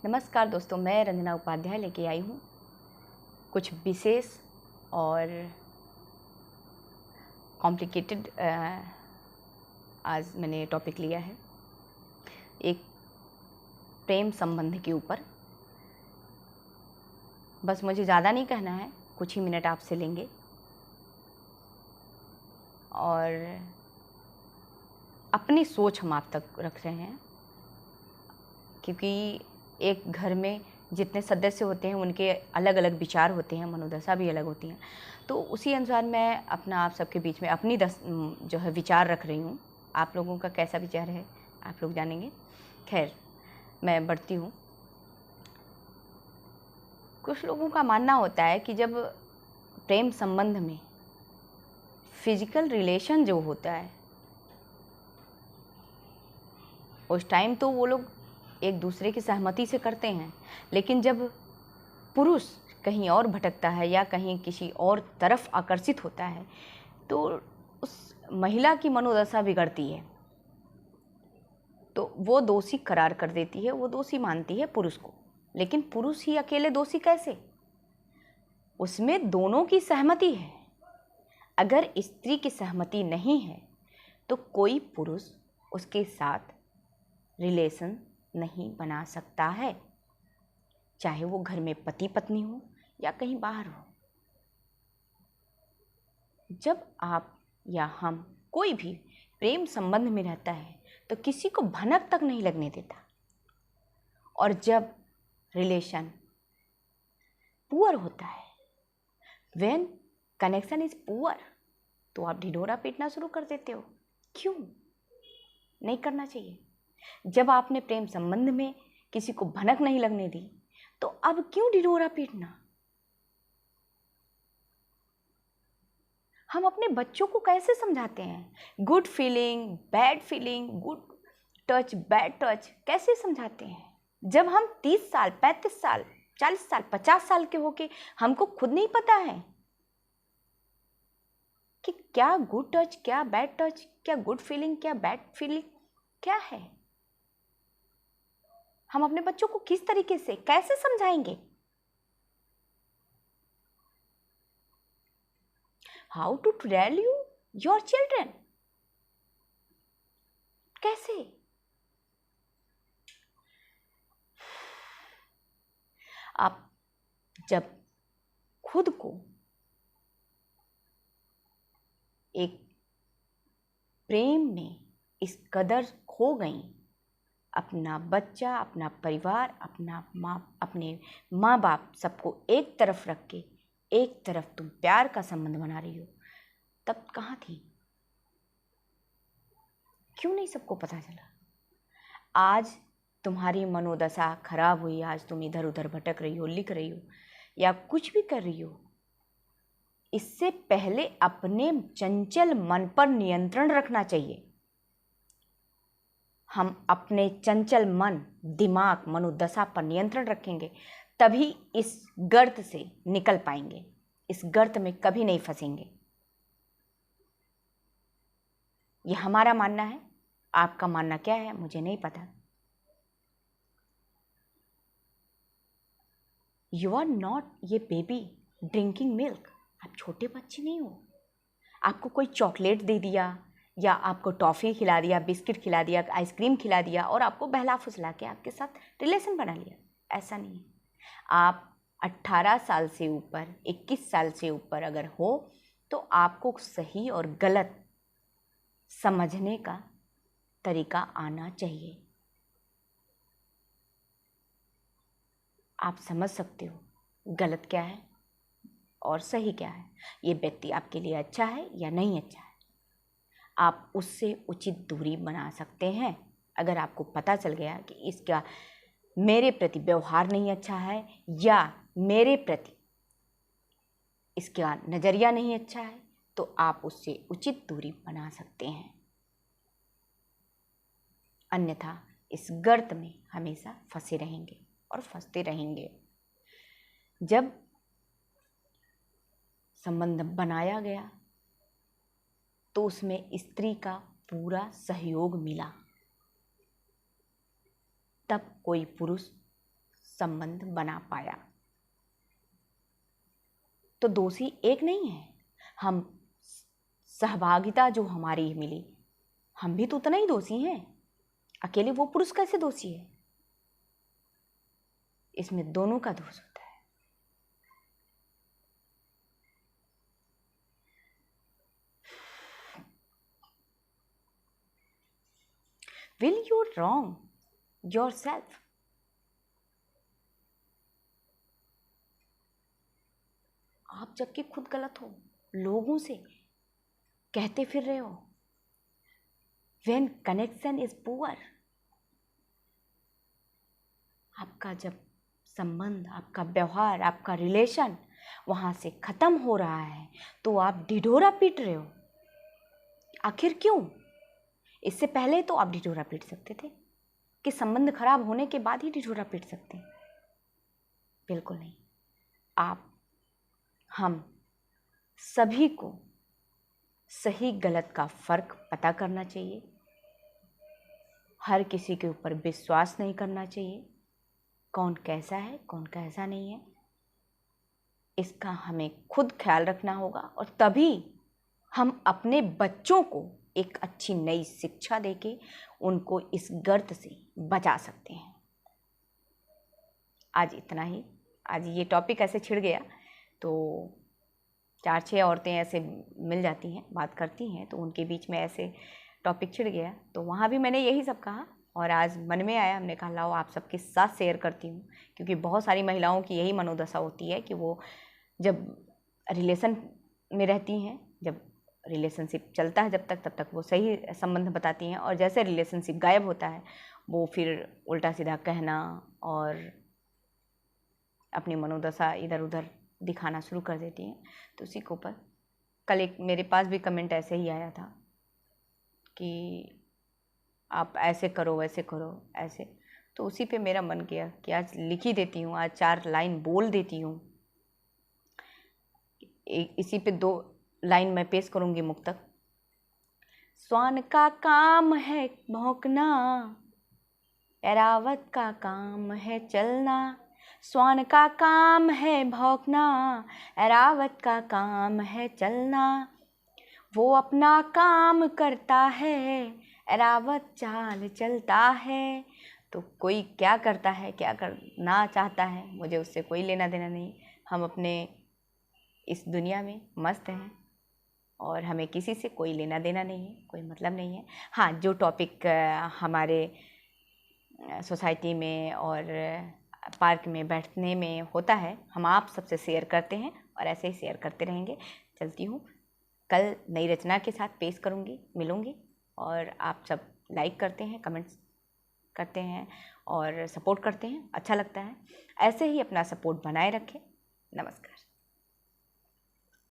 नमस्कार दोस्तों, मैं रंजना उपाध्याय लेके आई हूँ कुछ विशेष और कॉम्प्लिकेटेड आज मैंने टॉपिक लिया है एक प्रेम संबंध के ऊपर। बस मुझे ज़्यादा नहीं कहना है, कुछ ही मिनट आपसे लेंगे और अपनी सोच हम आप तक रख रहे हैं, क्योंकि एक घर में जितने सदस्य होते हैं उनके अलग अलग विचार होते हैं, मनोदशा भी अलग होती हैं। तो उसी अनुसार मैं अपना आप सबके बीच में अपनी जो है विचार रख रही हूँ। आप लोगों का कैसा विचार है आप लोग जानेंगे। खैर, मैं बढ़ती हूँ। कुछ लोगों का मानना होता है कि जब प्रेम संबंध में फिजिकल रिलेशन जो होता है उस टाइम तो वो लोग एक दूसरे की सहमति से करते हैं, लेकिन जब पुरुष कहीं और भटकता है या कहीं किसी और तरफ आकर्षित होता है तो उस महिला की मनोदशा बिगड़ती है, तो वो दोषी करार कर देती है, वो दोषी मानती है पुरुष को। लेकिन पुरुष ही अकेले दोषी कैसे? उसमें दोनों की सहमति है। अगर स्त्री की सहमति नहीं है तो कोई पुरुष उसके साथ रिलेशन नहीं बना सकता है, चाहे वो घर में पति पत्नी हो या कहीं बाहर हो। जब आप या हम कोई भी प्रेम संबंध में रहता है तो किसी को भनक तक नहीं लगने देता, और जब रिलेशन पुअर होता है, व्हेन कनेक्शन इज पुअर, तो आप ढिढोरा पीटना शुरू कर देते हो। क्यों नहीं करना चाहिए? जब आपने प्रेम संबंध में किसी को भनक नहीं लगने दी तो अब क्यों ढिढोरा पीटना? हम अपने बच्चों को कैसे समझाते हैं? Good feeling, bad feeling, good touch, bad touch कैसे समझाते हैं? जब हम 30 साल, 35 साल, 40 साल, 50 साल के होके हमको खुद नहीं पता है कि क्या गुड टच, क्या बैड टच, क्या गुड फीलिंग, क्या बैड फीलिंग क्या है। हम अपने बच्चों को किस तरीके से कैसे समझाएंगे? हाउ टू टेल यू योर चिल्ड्रन? कैसे? आप जब खुद को एक प्रेम में इस कदर खो गई, अपना बच्चा, अपना परिवार, अपने माँ बाप सबको एक तरफ रख के एक तरफ तुम प्यार का संबंध बना रही हो, तब कहाँ थी? क्यों नहीं सबको पता चला? आज तुम्हारी मनोदशा खराब हुई, आज तुम इधर उधर भटक रही हो, लिख रही हो या कुछ भी कर रही हो, इससे पहले अपने चंचल मन पर नियंत्रण रखना चाहिए। हम अपने चंचल मन, दिमाग, मनोदशा पर नियंत्रण रखेंगे तभी इस गर्त से निकल पाएंगे, इस गर्त में कभी नहीं फंसेंगे। यह हमारा मानना है। आपका मानना क्या है मुझे नहीं पता। यू आर नॉट ये बेबी ड्रिंकिंग मिल्क। आप छोटे बच्चे नहीं हो। आपको कोई चॉकलेट दे दिया या आपको टॉफ़ी खिला दिया, बिस्किट खिला दिया, आइसक्रीम खिला दिया और आपको बहला फुसला के आपके साथ रिलेशन बना लिया, ऐसा नहीं है। आप 18 साल से ऊपर, 21 साल से ऊपर अगर हो तो आपको सही और गलत समझने का तरीका आना चाहिए। आप समझ सकते हो गलत क्या है और सही क्या है, ये व्यक्ति आपके लिए अच्छा है या नहीं अच्छा है। आप उससे उचित दूरी बना सकते हैं। अगर आपको पता चल गया कि इसका मेरे प्रति व्यवहार नहीं अच्छा है या मेरे प्रति इसका नज़रिया नहीं अच्छा है, तो आप उससे उचित दूरी बना सकते हैं। अन्यथा इस गर्त में हमेशा फंसे रहेंगे और फंसते रहेंगे। जब संबंध बनाया गया तो उसमें स्त्री का पूरा सहयोग मिला, तब कोई पुरुष संबंध बना पाया। तो दोषी एक नहीं है, हम सहभागिता जो हमारी मिली, हम भी तो उतना ही दोषी हैं। अकेले वो पुरुष कैसे दोषी है? इसमें दोनों का दोष होता है। Will you wrong yourself? आप जबकि खुद गलत हो, लोगों से कहते फिर रहे हो when connection is poor। आपका जब संबंध, आपका व्यवहार, आपका रिलेशन वहां से खत्म हो रहा है तो आप ढिढोरा पीट रहे हो। आखिर क्यों? इससे पहले तो आप ढिढोरा पीट सकते थे कि संबंध खराब होने के बाद ही ढिढोरा पीट सकते हैं? बिल्कुल नहीं। आप, हम सभी को सही गलत का फर्क पता करना चाहिए। हर किसी के ऊपर विश्वास नहीं करना चाहिए। कौन कैसा है, कौन कैसा नहीं है, इसका हमें खुद ख्याल रखना होगा, और तभी हम अपने बच्चों को एक अच्छी नई शिक्षा देके उनको इस गर्त से बचा सकते हैं। आज इतना ही। आज ये टॉपिक ऐसे छिड़ गया तो 4-6 औरतें ऐसे मिल जाती हैं, बात करती हैं, तो उनके बीच में ऐसे टॉपिक छिड़ गया, तो वहाँ भी मैंने यही सब कहा। और आज मन में आया, हमने कहा लाओ आप सबके साथ शेयर करती हूँ, क्योंकि बहुत सारी महिलाओं की यही मनोदशा होती है कि वो जब रिलेशन में रहती हैं, जब रिलेशनशिप चलता है जब तक, तब तक वो सही संबंध बताती हैं, और जैसे रिलेशनशिप गायब होता है वो फिर उल्टा सीधा कहना और अपनी मनोदशा इधर उधर दिखाना शुरू कर देती हैं। तो उसी के ऊपर कल एक मेरे पास भी कमेंट ऐसे ही आया था कि आप ऐसे करो, वैसे करो, ऐसे। तो उसी पे मेरा मन किया कि आज लिख ही देती हूँ, आज 4 लाइन बोल देती हूँ। इसी पे 2 लाइन मैं पेश करूँगी मुक्तक। श्वान का काम है भौंकना, ऐरावत का काम है चलना। श्वान का काम है भौंकना, ऐरावत का काम है चलना। वो अपना काम करता है, ऐरावत चाल चलता है। तो कोई क्या करता है, क्या करना चाहता है, मुझे उससे कोई लेना देना नहीं। हम अपने इस दुनिया में मस्त हैं और हमें किसी से कोई लेना देना नहीं है, कोई मतलब नहीं है। हाँ, जो टॉपिक हमारे सोसाइटी में और पार्क में बैठने में होता है, हम आप सबसे शेयर करते हैं और ऐसे ही शेयर करते रहेंगे। चलती हूँ, कल नई रचना के साथ पेश करूँगी, मिलूँगी। और आप सब लाइक करते हैं, कमेंट्स करते हैं और सपोर्ट करते हैं, अच्छा लगता है। ऐसे ही अपना सपोर्ट बनाए रखें। नमस्कार।